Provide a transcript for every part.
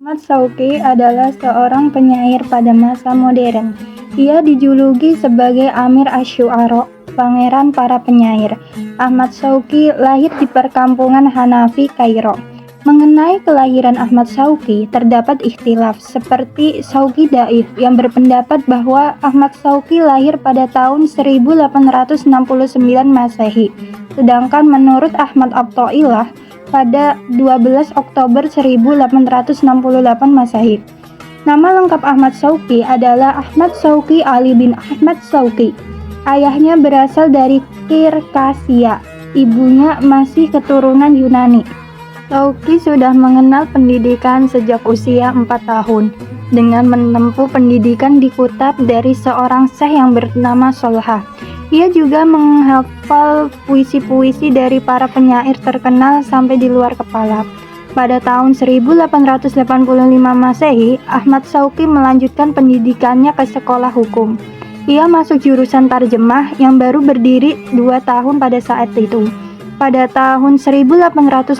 Ahmad Shauqi adalah seorang penyair pada masa modern. Ia dijuluki sebagai Amir Asy-Syu'ara, pangeran para penyair. Ahmad Shauqi lahir di perkampungan Hanafi, Kairo. Mengenai kelahiran Ahmad Shauqi, terdapat ikhtilaf, seperti Shauqi Daif yang berpendapat bahwa Ahmad Shauqi lahir pada tahun 1869 Masehi, sedangkan menurut Ahmad Ath-Thailah pada 12 Oktober 1868 Masehi. Nama lengkap Ahmad Shauqi adalah Ahmad Shauqi Ali bin Ahmad Shauqi. Ayahnya berasal dari Circassia, ibunya masih keturunan Yunani. Shauqi sudah mengenal pendidikan sejak usia 4 tahun dengan menempuh pendidikan di Kutab dari seorang syekh yang bernama Solha. Ia juga menghafal puisi-puisi dari para penyair terkenal sampai di luar kepala. Pada tahun 1885 Masehi, Ahmad Shauqi melanjutkan pendidikannya ke sekolah hukum. Ia masuk jurusan tarjemah yang baru berdiri 2 tahun pada saat itu. Pada tahun 1887,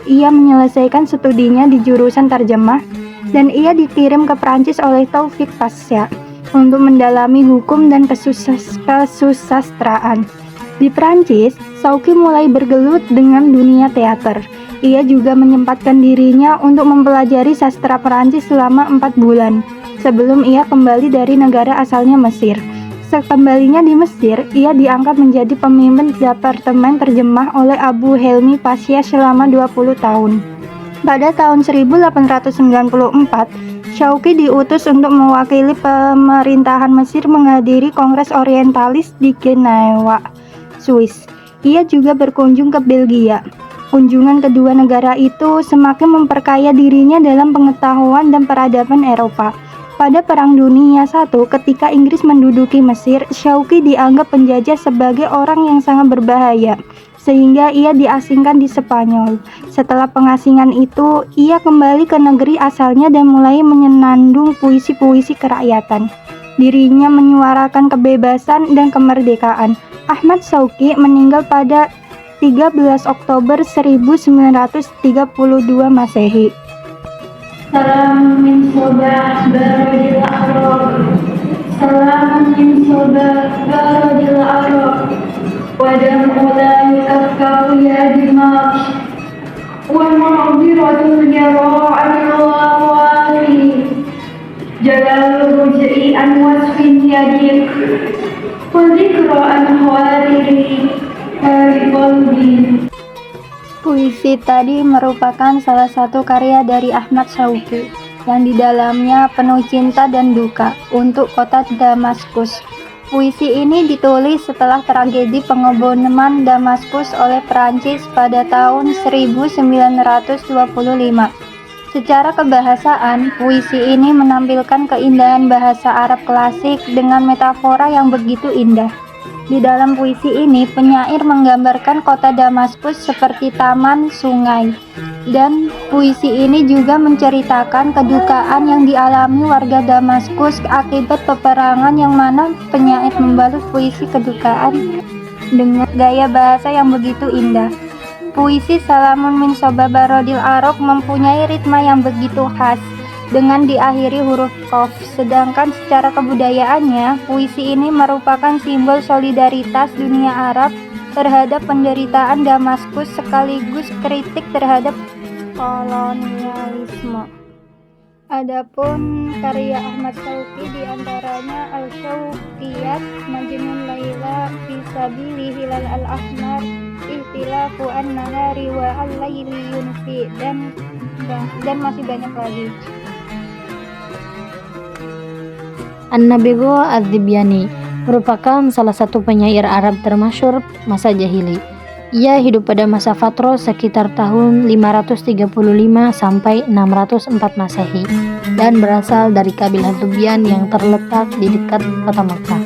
ia menyelesaikan studinya di jurusan tarjemah dan ia dikirim ke Prancis oleh Taufik Pasha untuk mendalami hukum dan kesusastraan. Di Prancis, Shauqi mulai bergelut dengan dunia teater. Ia juga menyempatkan dirinya untuk mempelajari sastra Prancis selama 4 bulan, sebelum ia kembali dari negara asalnya Mesir. Sekembalinya di Mesir, ia diangkat menjadi pemimpin departemen terjemah oleh Abu Helmi Pasha selama 20 tahun. Pada tahun 1894, Shauqi diutus untuk mewakili pemerintahan Mesir menghadiri Kongres Orientalis di Genewa, Swiss. Ia juga berkunjung ke Belgia. Kunjungan kedua negara itu semakin memperkaya dirinya dalam pengetahuan dan peradaban Eropa. Pada Perang Dunia I, ketika Inggris menduduki Mesir, Shauqi dianggap penjajah sebagai orang yang sangat berbahaya, sehingga ia diasingkan di Spanyol. Setelah pengasingan itu, ia kembali ke negeri asalnya dan mulai menyenandung puisi-puisi kerakyatan. Dirinya menyuarakan kebebasan dan kemerdekaan. Ahmad Shauqi meninggal pada 13 Oktober 1932 Masehi. Salam min sobah barodil arab, salam min sobah barodil arab, wadam ulai kafkahu ya dimak, wa ma'biratul jara'atil wawari, jalal ruj'i an wasfin yadik, wa zikra an khawadiri hari qalbi. Puisi tadi merupakan salah satu karya dari Ahmad Shauqi yang di dalamnya penuh cinta dan duka untuk kota Damaskus. Puisi ini ditulis setelah tragedi pengeboman Damaskus oleh Prancis pada tahun 1925. Secara kebahasaan, puisi ini menampilkan keindahan bahasa Arab klasik dengan metafora yang begitu indah. Di dalam puisi ini, penyair menggambarkan kota Damaskus seperti taman, sungai. Dan puisi ini juga menceritakan kedukaan yang dialami warga Damaskus akibat peperangan, yang mana penyair membalut puisi kedukaan dengan gaya bahasa yang begitu indah. Puisi Salamun min Sobah Barodil Arab mempunyai ritma yang begitu khas, dengan diakhiri huruf qaf. Sedangkan secara kebudayaannya, puisi ini merupakan simbol solidaritas dunia Arab terhadap penderitaan Damaskus sekaligus kritik terhadap kolonialisme. Adapun karya Ahmad Shauqi diantaranya Al-Shauqiyat, Majnun Laila, Fisabili Hilal Al-Ahmar, Ihtilafu An-Nahari wa Al-Laili Yunfi, dan masih banyak lagi. An-Nabigh Az-Zibyani merupakan salah satu penyair Arab termasyhur masa jahili. Ia hidup pada masa Fatrah sekitar tahun 535 sampai 604 Masehi dan berasal dari kabilah Zubyan yang terletak di dekat kota Makkah.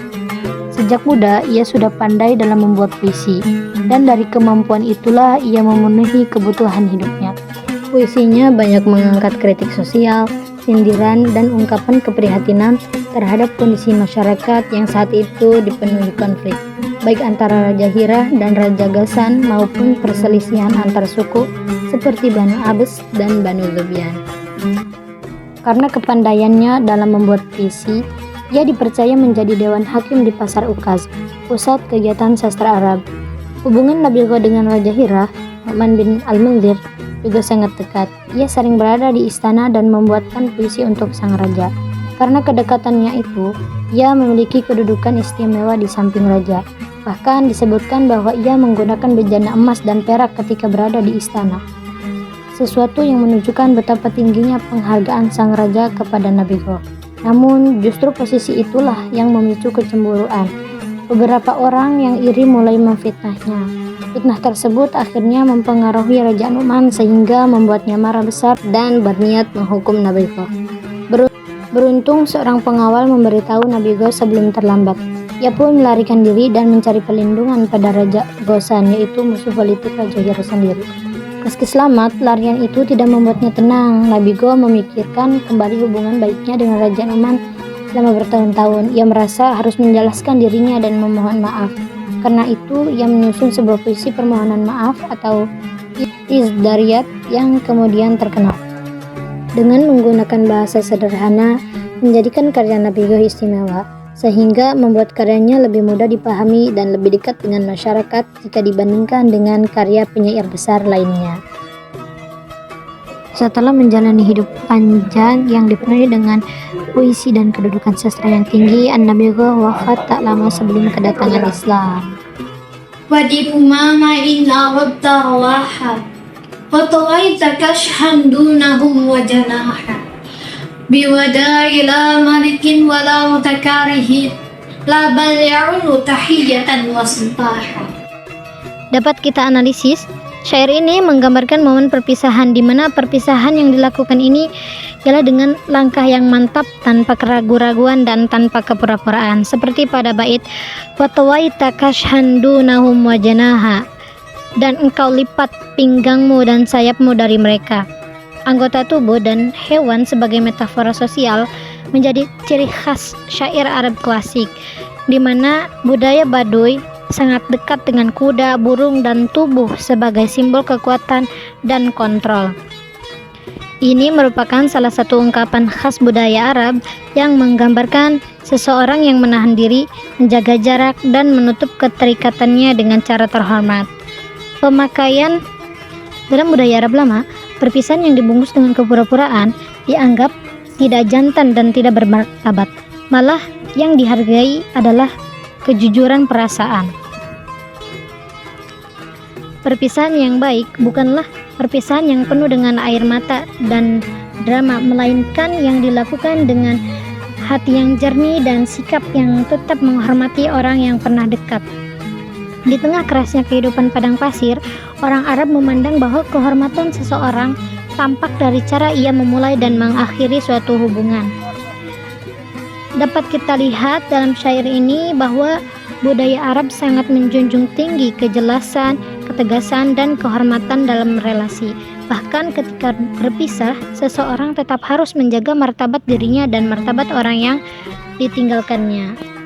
Sejak muda ia sudah pandai dalam membuat puisi, dan dari kemampuan itulah ia memenuhi kebutuhan hidupnya. Puisinya banyak mengangkat kritik sosial, sindiran, dan ungkapan keprihatinan terhadap kondisi masyarakat yang saat itu dipenuhi konflik, baik antara Raja Hira dan Raja Ghassan maupun perselisihan antar suku seperti Banu Abbas dan Banu Zubyan. Karena kepandaiannya dalam membuat puisi, ia dipercaya menjadi dewan hakim di Pasar Ukaz, pusat kegiatan sastra Arab. Hubungan Nabigho dengan Raja Hira, Nu'man bin Al-Munzir, juga sangat dekat. Ia sering berada di istana dan membuatkan puisi untuk sang raja. Karena kedekatannya itu, ia memiliki kedudukan istimewa di samping raja. Bahkan disebutkan bahwa ia menggunakan bejana emas dan perak ketika berada di istana. Sesuatu yang menunjukkan betapa tingginya penghargaan sang raja kepada Nabigho. Namun justru posisi itulah yang memicu kecemburuan. Beberapa orang yang iri mulai memfitnahnya. Fitnah tersebut akhirnya mempengaruhi Raja Nu'man sehingga membuatnya marah besar dan berniat menghukum Nabigho. Beruntung seorang pengawal memberitahu Nabigho sebelum terlambat. Ia pun melarikan diri dan mencari perlindungan pada Raja Ghassan, yaitu musuh politik Raja Hira sendiri. Meski selamat, larian itu tidak membuatnya tenang. Nabigho memikirkan kembali hubungan baiknya dengan Raja Nu'man selama bertahun-tahun. Ia merasa harus menjelaskan dirinya dan memohon maaf. Karena itu, ia menyusun sebuah puisi permohonan maaf atau Izdariyat yang kemudian terkenal. Dengan menggunakan bahasa sederhana, menjadikan karya Nabigho istimewa, sehingga membuat karyanya lebih mudah dipahami dan lebih dekat dengan masyarakat jika dibandingkan dengan karya penyair besar lainnya. Setelah menjalani hidup panjang yang dipenuhi dengan puisi dan kedudukan sastra yang tinggi, An-Nabigho wafat tak lama sebelum kedatangan Islam. Wadi umama inna wabtawaha Watawaita kashhan dunahum wajanaha Biwada ila malikin walau takarihin La bal ya'unu tahiyatan wasbaha. Dapat kita analisis, syair ini menggambarkan momen perpisahan di mana perpisahan yang dilakukan ini ialah dengan langkah yang mantap tanpa keraguan-raguan dan tanpa kepura-puraan, seperti pada bait watawaita kashhan dunahum wajanaha, dan engkau lipat pinggangmu dan sayapmu dari mereka. Anggota tubuh dan hewan sebagai metafora sosial menjadi ciri khas syair Arab klasik, di mana budaya Baduy sangat dekat dengan kuda, burung, dan tubuh sebagai simbol kekuatan dan kontrol. Ini merupakan salah satu ungkapan khas budaya Arab yang menggambarkan seseorang yang menahan diri, menjaga jarak, dan menutup keterikatannya dengan cara terhormat. Pemakaian dalam budaya Arab lama, perpisahan yang dibungkus dengan kepura-puraan dianggap tidak jantan dan tidak bermartabat. Malah yang dihargai adalah kejujuran perasaan. Perpisahan yang baik bukanlah perpisahan yang penuh dengan air mata dan drama, melainkan yang dilakukan dengan hati yang jernih dan sikap yang tetap menghormati orang yang pernah dekat. Di tengah kerasnya kehidupan padang pasir, orang Arab memandang bahwa kehormatan seseorang tampak dari cara ia memulai dan mengakhiri suatu hubungan. Dapat kita lihat dalam syair ini bahwa budaya Arab sangat menjunjung tinggi kejelasan, ketegasan, dan kehormatan dalam relasi. Bahkan ketika berpisah, seseorang tetap harus menjaga martabat dirinya dan martabat orang yang ditinggalkannya.